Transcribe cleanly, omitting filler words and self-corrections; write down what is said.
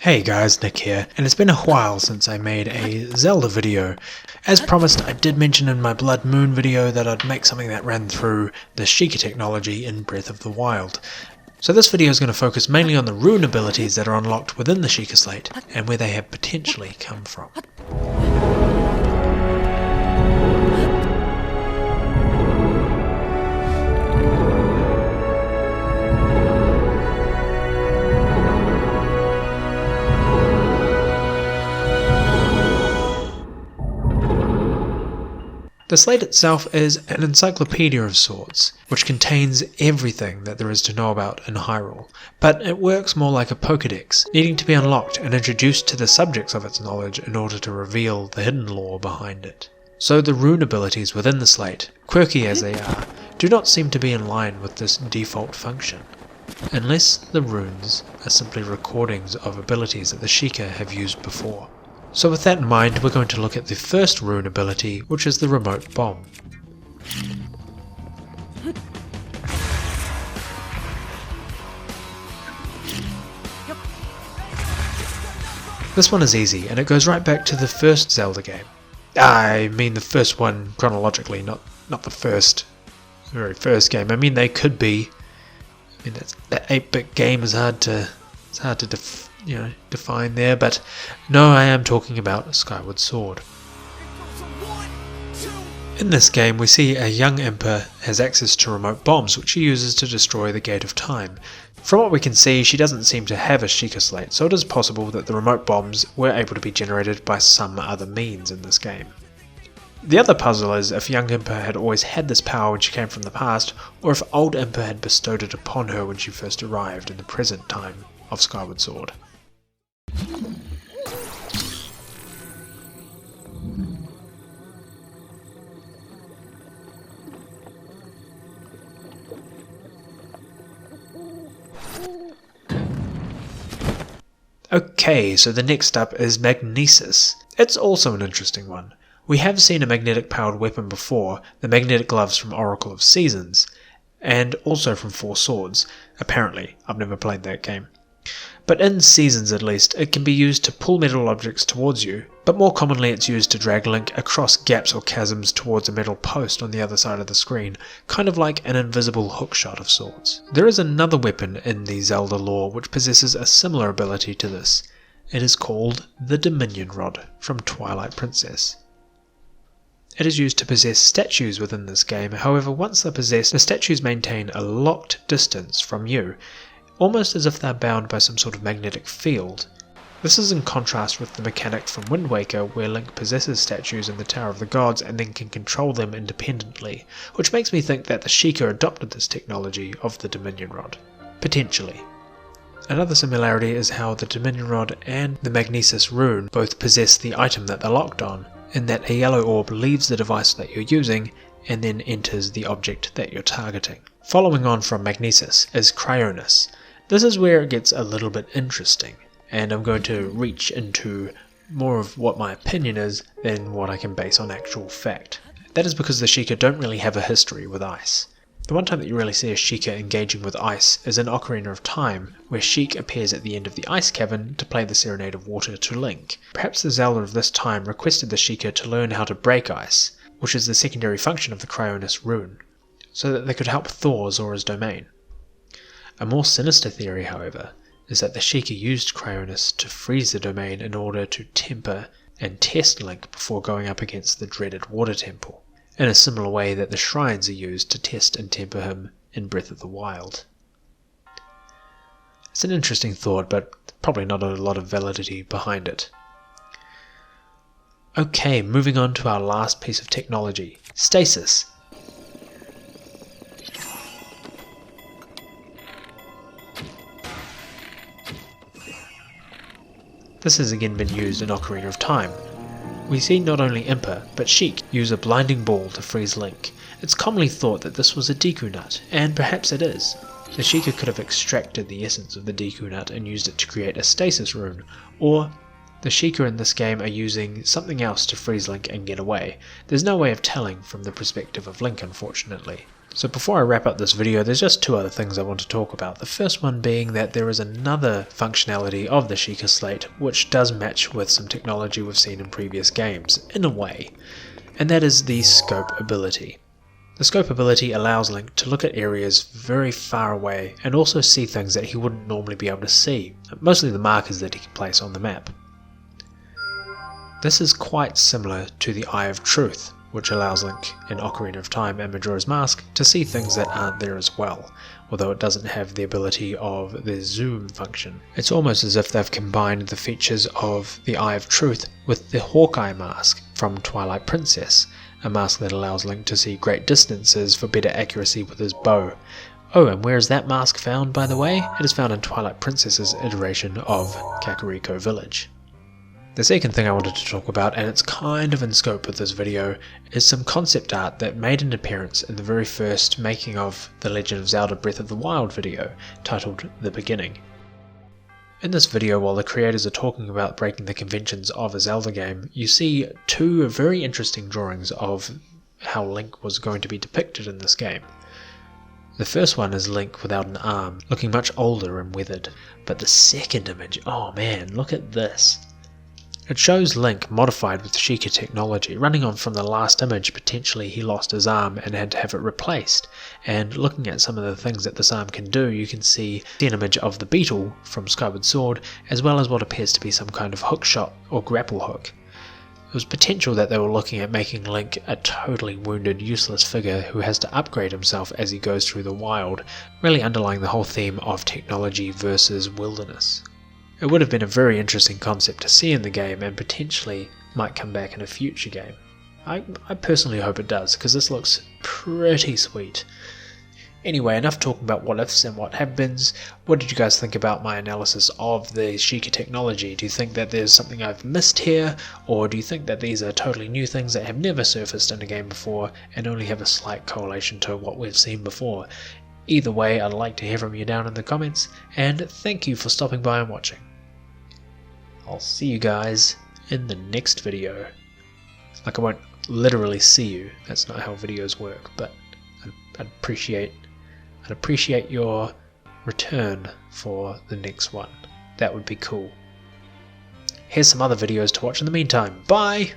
Hey guys, Nick here, and it's been a while since I made a Zelda video. As promised, I did mention in my Blood Moon video that I'd make something that ran through the Sheikah technology in Breath of the Wild. So this video is going to focus mainly on the rune abilities that are unlocked within the Sheikah Slate, and where they have potentially come from. The slate itself is an encyclopedia of sorts, which contains everything that there is to know about in Hyrule, but it works more like a Pokédex, needing to be unlocked and introduced to the subjects of its knowledge in order to reveal the hidden lore behind it. So the rune abilities within the slate, quirky as they are, do not seem to be in line with this default function, unless the runes are simply recordings of abilities that the Sheikah have used before. So with that in mind, we're going to look at the first rune ability, which is the remote bomb. This one is easy, and it goes right back to the first Zelda game. I mean the first one chronologically, not the very first game. I mean they could be. I mean that 8-bit game is hard to define there, but no, I am talking about Skyward Sword. In this game, we see a young Emperor has access to remote bombs, which she uses to destroy the Gate of Time. From what we can see, she doesn't seem to have a Sheikah Slate, so it is possible that the remote bombs were able to be generated by some other means in this game. The other puzzle is if young Emperor had always had this power when she came from the past, or if old Emperor had bestowed it upon her when she first arrived in the present time of Skyward Sword. Okay, so the next up is Magnesis. It's also an interesting one. We have seen a magnetic powered weapon before, the magnetic gloves from Oracle of Seasons, and also from Four Swords, apparently. I've never played that game. But in Seasons at least, it can be used to pull metal objects towards you, but more commonly it's used to drag Link across gaps or chasms towards a metal post on the other side of the screen, kind of like an invisible hookshot of sorts. There is another weapon in the Zelda lore which possesses a similar ability to this. It is called the Dominion Rod from Twilight Princess. It is used to possess statues within this game, however once they're possessed, the statues maintain a locked distance from you, almost as if they're bound by some sort of magnetic field. This is in contrast with the mechanic from Wind Waker where Link possesses statues in the Tower of the Gods and then can control them independently, which makes me think that the Sheikah adopted this technology of the Dominion Rod. Potentially. Another similarity is how the Dominion Rod and the Magnus Rune both possess the item that they're locked on, in that a yellow orb leaves the device that you're using and then enters the object that you're targeting. Following on from Magnesis is Cryonis. This is where it gets a little bit interesting, and I'm going to reach into more of what my opinion is than what I can base on actual fact. That is because the Sheikah don't really have a history with ice. The one time that you really see a Sheikah engaging with ice is in Ocarina of Time, where Sheik appears at the end of the ice cavern to play the Serenade of Water to Link. Perhaps the Zelda of this time requested the Sheikah to learn how to break ice, which is the secondary function of the Cryonis rune, so that they could help Thor Zora's domain. A more sinister theory, however, is that the Sheikah used Cryonis to freeze the domain in order to temper and test Link before going up against the dreaded Water Temple, in a similar way that the shrines are used to test and temper him in Breath of the Wild. It's an interesting thought, but probably not a lot of validity behind it. Okay, moving on to our last piece of technology, Stasis. This has again been used in Ocarina of Time. We see not only Impa, but Sheik use a blinding ball to freeze Link. It's commonly thought that this was a Deku Nut, and perhaps it is. The Sheikah could have extracted the essence of the Deku Nut and used it to create a Stasis Rune, or the Sheikah in this game are using something else to freeze Link and get away. There's no way of telling from the perspective of Link, unfortunately. So before I wrap up this video, there's just two other things I want to talk about. The first one being that there is another functionality of the Sheikah slate which does match with some technology we've seen in previous games, in a way, and that is the scope ability. The scope ability allows Link to look at areas very far away and also see things that he wouldn't normally be able to see, mostly the markers that he can place on the map. This is quite similar to the Eye of Truth, which allows Link in Ocarina of Time and Majora's Mask to see things that aren't there as well, although it doesn't have the ability of the zoom function. It's almost as if they've combined the features of the Eye of Truth with the Hawkeye mask from Twilight Princess, a mask that allows Link to see great distances for better accuracy with his bow. Oh, and where is that mask found, by the way? It is found in Twilight Princess's iteration of Kakariko Village. The second thing I wanted to talk about, and it's kind of in scope with this video, is some concept art that made an appearance in the very first making of The Legend of Zelda Breath of the Wild video, titled The Beginning. In this video, while the creators are talking about breaking the conventions of a Zelda game, you see two very interesting drawings of how Link was going to be depicted in this game. The first one is Link without an arm, looking much older and weathered, but the second image, oh man, look at this. It shows Link modified with Sheikah technology, running on from the last image. Potentially he lost his arm and had to have it replaced, and looking at some of the things that this arm can do, you can see an image of the beetle from Skyward Sword, as well as what appears to be some kind of hook shot or grapple hook. It was potential that they were looking at making Link a totally wounded, useless figure who has to upgrade himself as he goes through the wild, really underlying the whole theme of technology versus wilderness. It would have been a very interesting concept to see in the game, and potentially might come back in a future game. I personally hope it does, because this looks pretty sweet. Anyway, enough talking about what ifs and what have-beens. What did you guys think about my analysis of the Sheikah technology? Do you think that there's something I've missed here, or do you think that these are totally new things that have never surfaced in a game before and only have a slight correlation to what we've seen before? Either way, I'd like to hear from you down in the comments, and thank you for stopping by and watching. I'll see you guys in the next video. Like, I won't literally see you, that's not how videos work, but I'd appreciate your return for the next one. That would be cool. Here's some other videos to watch in the meantime. Bye!